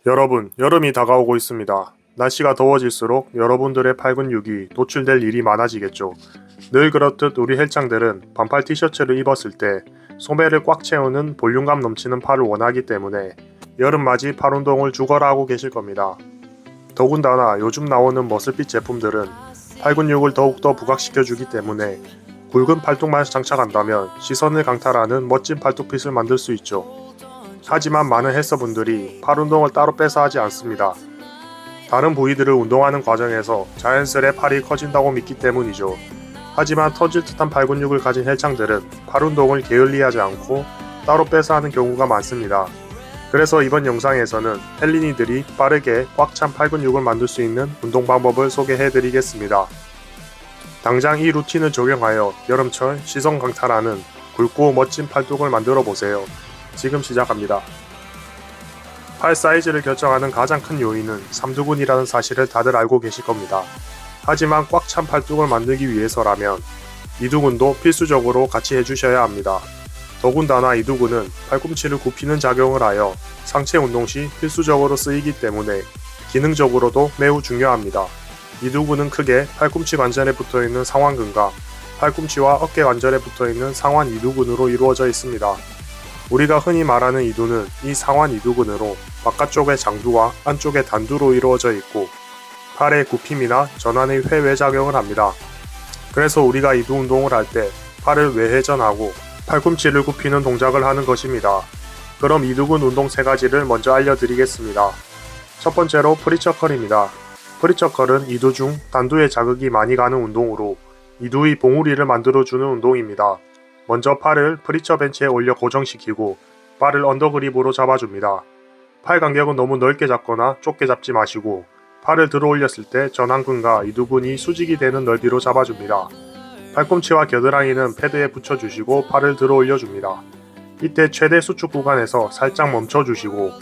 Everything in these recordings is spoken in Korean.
여러분, 여름이 다가오고 있습니다. 날씨가 더워질수록 여러분들의 팔 근육이 노출될 일이 많아지겠죠. 늘 그렇듯 우리 헬창들은 반팔 티셔츠를 입었을 때 소매를 꽉 채우는 볼륨감 넘치는 팔을 원하기 때문에 여름맞이 팔 운동을 죽어라 하고 계실 겁니다. 더군다나 요즘 나오는 머슬핏 제품들은 팔 근육을 더욱더 부각시켜주기 때문에 굵은 팔뚝만 장착한다면 시선을 강탈하는 멋진 팔뚝핏을 만들 수 있죠. 하지만 많은 헬서분들이 팔 운동을 따로 빼서 하지 않습니다. 다른 부위들을 운동하는 과정에서 자연스레 팔이 커진다고 믿기 때문이죠. 하지만 터질 듯한 팔 근육을 가진 헬창들은 팔 운동을 게을리하지 않고 따로 빼서 하는 경우가 많습니다. 그래서 이번 영상에서는 헬린이들이 빠르게 꽉 찬 팔 근육을 만들 수 있는 운동 방법을 소개해드리겠습니다. 당장 이 루틴을 적용하여 여름철 시선 강탈하는 굵고 멋진 팔뚝을 만들어 보세요. 지금 시작합니다. 팔 사이즈를 결정하는 가장 큰 요인은 삼두근이라는 사실을 다들 알고 계실 겁니다. 하지만 꽉 찬 팔뚝을 만들기 위해서라면 이두근도 필수적으로 같이 해주셔야 합니다. 더군다나 이두근은 팔꿈치를 굽히는 작용을 하여 상체 운동 시 필수적으로 쓰이기 때문에 기능적으로도 매우 중요합니다. 이두근은 크게 팔꿈치 관절에 붙어있는 상완근과 팔꿈치와 어깨 관절에 붙어있는 상완 이두근으로 이루어져 있습니다. 우리가 흔히 말하는 이두는 이 상완 이두근으로 바깥쪽의 장두와 안쪽의 단두로 이루어져 있고 팔의 굽힘이나 전환의 회외작용을 합니다. 그래서 우리가 이두 운동을 할 때 팔을 외회전하고 팔꿈치를 굽히는 동작을 하는 것입니다. 그럼 이두근 운동 3가지를 먼저 알려드리겠습니다. 첫 번째로 프리처컬입니다. 프리처컬은 이두 중 단두에 자극이 많이 가는 운동으로 이두의 봉우리를 만들어주는 운동입니다. 먼저 팔을 프리처 벤치에 올려 고정시키고 발을 언더그립으로 잡아줍니다. 팔 간격은 너무 넓게 잡거나 좁게 잡지 마시고 팔을 들어 올렸을 때 전완근과 이두근이 수직이 되는 넓이로 잡아줍니다. 팔꿈치와 겨드랑이는 패드에 붙여주시고 팔을 들어 올려줍니다. 이때 최대 수축 구간에서 살짝 멈춰주시고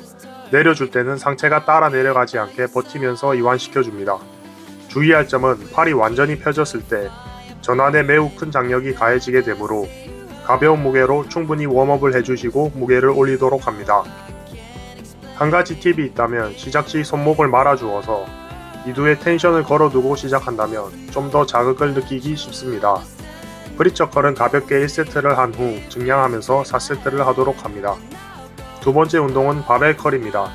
내려줄 때는 상체가 따라 내려가지 않게 버티면서 이완시켜줍니다. 주의할 점은 팔이 완전히 펴졌을 때 전완에 매우 큰 장력이 가해지게 되므로 가벼운 무게로 충분히 웜업을 해주시고 무게를 올리도록 합니다. 한 가지 팁이 있다면 시작 시 손목을 말아주어서 이두에 텐션을 걸어두고 시작한다면 좀 더 자극을 느끼기 쉽습니다. 프리처컬은 가볍게 1세트를 한 후 증량하면서 4세트를 하도록 합니다. 두 번째 운동은 바벨컬입니다.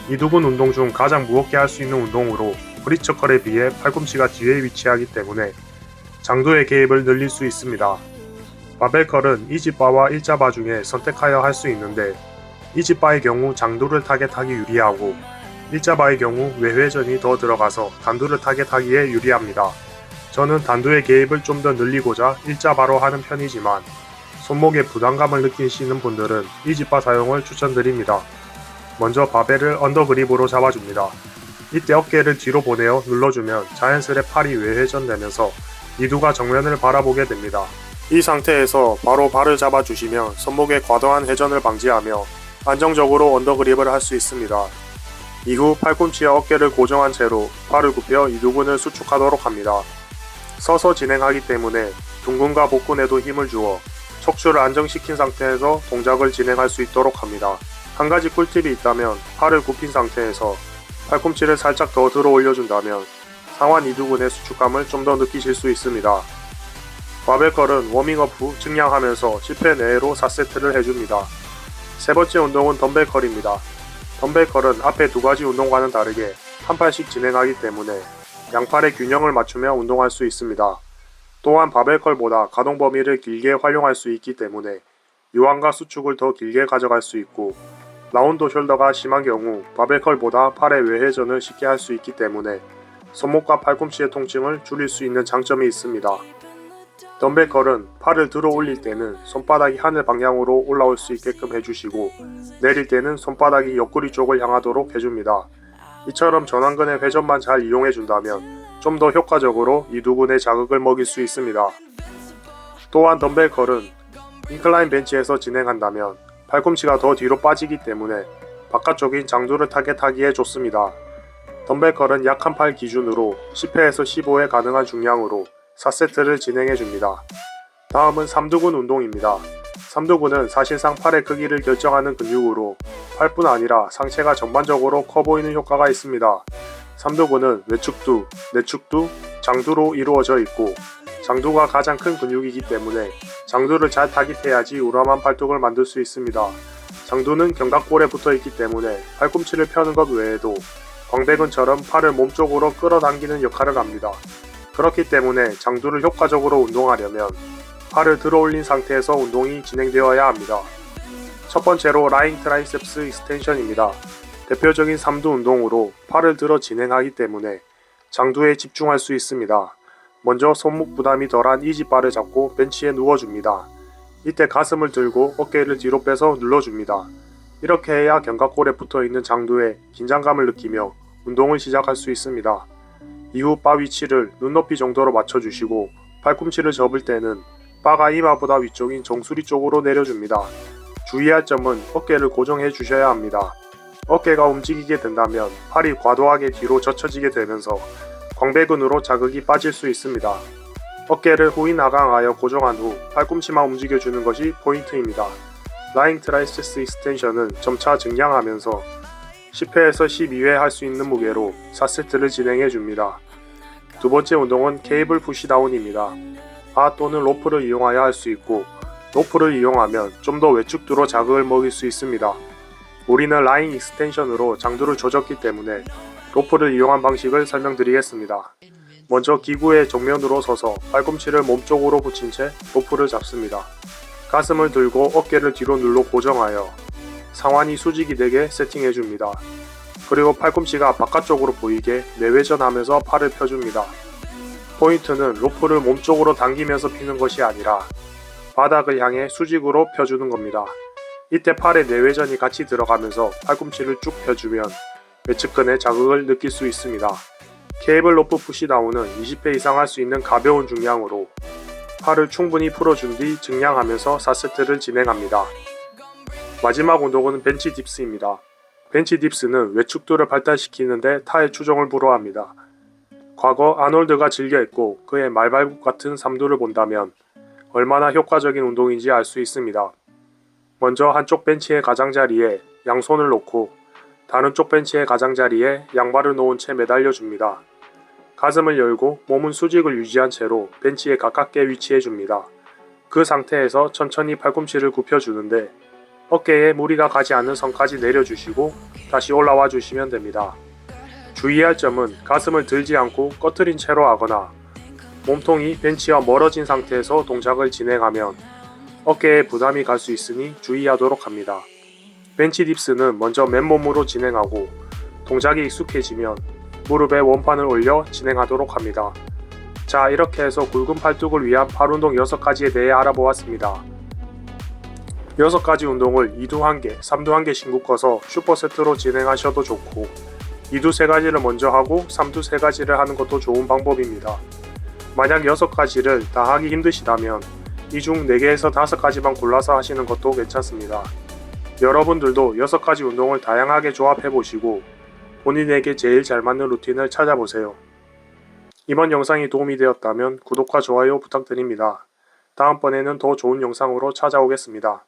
이두근 운동 중 가장 무겁게 할 수 있는 운동으로 프리처컬에 비해 팔꿈치가 뒤에 위치하기 때문에 장두의 개입을 늘릴 수 있습니다. 바벨컬은 이지바와 일자바 중에 선택하여 할 수 있는데 이지바의 경우 장두를 타겟하기 유리하고 일자바의 경우 외회전이 더 들어가서 단두를 타겟하기에 유리합니다. 저는 단두의 개입을 좀 더 늘리고자 일자바로 하는 편이지만 손목에 부담감을 느끼시는 분들은 이지바 사용을 추천드립니다. 먼저 바벨을 언더그립으로 잡아줍니다. 이때 어깨를 뒤로 보내어 눌러주면 자연스레 팔이 외회전되면서 이두가 정면을 바라보게 됩니다. 이 상태에서 바로 발을 잡아주시면 손목의 과도한 회전을 방지하며 안정적으로 언더그립을 할 수 있습니다. 이후 팔꿈치와 어깨를 고정한 채로 팔을 굽혀 이두근을 수축하도록 합니다. 서서 진행하기 때문에 둥근과 복근에도 힘을 주어 척추를 안정시킨 상태에서 동작을 진행할 수 있도록 합니다. 한 가지 꿀팁이 있다면 팔을 굽힌 상태에서 팔꿈치를 살짝 더 들어 올려준다면 상완 이두근의 수축감을 좀 더 느끼실 수 있습니다. 바벨컬은 워밍업 후 증량하면서 10회 내로 4세트를 해줍니다. 세 번째 운동은 덤벨컬입니다. 덤벨컬은 앞에 두 가지 운동과는 다르게 한 팔씩 진행하기 때문에 양팔의 균형을 맞추며 운동할 수 있습니다. 또한 바벨컬보다 가동 범위를 길게 활용할 수 있기 때문에 유완과 수축을 더 길게 가져갈 수 있고 라운드 숄더가 심한 경우 바벨컬보다 팔의 외회전을 쉽게 할 수 있기 때문에 손목과 팔꿈치의 통증을 줄일 수 있는 장점이 있습니다. 덤벨컬은 팔을 들어 올릴 때는 손바닥이 하늘 방향으로 올라올 수 있게끔 해주시고 내릴 때는 손바닥이 옆구리 쪽을 향하도록 해줍니다. 이처럼 전완근의 회전만 잘 이용해준다면 좀 더 효과적으로 이두근의 자극을 먹일 수 있습니다. 또한 덤벨컬은 인클라인 벤치에서 진행한다면 팔꿈치가 더 뒤로 빠지기 때문에 바깥쪽인 장두를 타겟하기에 좋습니다. 덤벨컬은 약한 팔 기준으로 10회에서 15회 가능한 중량으로 4세트를 진행해줍니다. 다음은 삼두근 운동입니다. 삼두근은 사실상 팔의 크기를 결정하는 근육으로 팔뿐 아니라 상체가 전반적으로 커 보이는 효과가 있습니다. 삼두근은 외측두, 내측두, 장두로 이루어져 있고 장두가 가장 큰 근육이기 때문에 장두를 잘 타깃해야지 우람한 팔뚝을 만들 수 있습니다. 장두는 견갑골에 붙어 있기 때문에 팔꿈치를 펴는 것 외에도 광배근처럼 팔을 몸쪽으로 끌어당기는 역할을 합니다. 그렇기 때문에 장두를 효과적으로 운동하려면 팔을 들어올린 상태에서 운동이 진행되어야 합니다. 첫 번째로 라잉 트라이셉스 익스텐션입니다. 대표적인 삼두 운동으로 팔을 들어 진행하기 때문에 장두에 집중할 수 있습니다. 먼저 손목 부담이 덜한 이지바를 잡고 벤치에 누워줍니다. 이때 가슴을 들고 어깨를 뒤로 빼서 눌러줍니다. 이렇게 해야 견갑골에 붙어있는 장두에 긴장감을 느끼며 운동을 시작할 수 있습니다. 이후 바 위치를 눈높이 정도로 맞춰주시고 팔꿈치를 접을 때는 바가 이마보다 위쪽인 정수리 쪽으로 내려줍니다. 주의할 점은 어깨를 고정해 주셔야 합니다. 어깨가 움직이게 된다면 팔이 과도하게 뒤로 젖혀지게 되면서 광배근으로 자극이 빠질 수 있습니다. 어깨를 후인 하강하여 고정한 후 팔꿈치만 움직여주는 것이 포인트입니다. 라잉 트라이셉스 익스텐션은 점차 증량하면서 10회에서 12회 할 수 있는 무게로 4세트를 진행해 줍니다. 두 번째 운동은 케이블 푸시다운입니다. 바 또는 로프를 이용하여 할 수 있고 로프를 이용하면 좀 더 외측두로 자극을 먹일 수 있습니다. 우리는 라잉 익스텐션으로 장두를 조졌기 때문에 로프를 이용한 방식을 설명드리겠습니다. 먼저 기구의 정면으로 서서 팔꿈치를 몸쪽으로 붙인 채 로프를 잡습니다. 가슴을 들고 어깨를 뒤로 눌러 고정하여 상완이 수직이 되게 세팅해줍니다. 그리고 팔꿈치가 바깥쪽으로 보이게 내외전하면서 팔을 펴줍니다. 포인트는 로프를 몸쪽으로 당기면서 피는 것이 아니라 바닥을 향해 수직으로 펴주는 겁니다. 이때 팔의 내외전이 같이 들어가면서 팔꿈치를 쭉 펴주면 외측근의 자극을 느낄 수 있습니다. 케이블 로프 푸시다운은 20회 이상 할 수 있는 가벼운 중량으로 팔을 충분히 풀어준 뒤 증량하면서 4세트를 진행합니다. 마지막 운동은 벤치 딥스입니다. 벤치 딥스는 외측두를 발달시키는데 타의 추종을 불허합니다. 과거 아놀드가 즐겨했고 그의 말발굽 같은 삼두를 본다면 얼마나 효과적인 운동인지 알 수 있습니다. 먼저 한쪽 벤치의 가장자리에 양손을 놓고 다른 쪽 벤치의 가장자리에 양발을 놓은 채 매달려 줍니다. 가슴을 열고 몸은 수직을 유지한 채로 벤치에 가깝게 위치해 줍니다. 그 상태에서 천천히 팔꿈치를 굽혀주는데 어깨에 무리가 가지 않는 선까지 내려주시고 다시 올라와 주시면 됩니다. 주의할 점은 가슴을 들지 않고 꺼트린 채로 하거나 몸통이 벤치와 멀어진 상태에서 동작을 진행하면 어깨에 부담이 갈 수 있으니 주의하도록 합니다. 벤치 딥스는 먼저 맨몸으로 진행하고 동작이 익숙해지면 무릎에 원판을 올려 진행하도록 합니다. 자, 이렇게 해서 굵은 팔뚝을 위한 팔운동 6가지에 대해 알아보았습니다. 6가지 운동을 2두 1개, 3두 1개씩 묶어서 슈퍼세트로 진행하셔도 좋고 2두 3가지를 먼저 하고 3두 3가지를 하는 것도 좋은 방법입니다. 만약 6가지를 다 하기 힘드시다면 이 중 4개에서 5가지만 골라서 하시는 것도 괜찮습니다. 여러분들도 6가지 운동을 다양하게 조합해보시고 본인에게 제일 잘 맞는 루틴을 찾아보세요. 이번 영상이 도움이 되었다면 구독과 좋아요 부탁드립니다. 다음번에는 더 좋은 영상으로 찾아오겠습니다.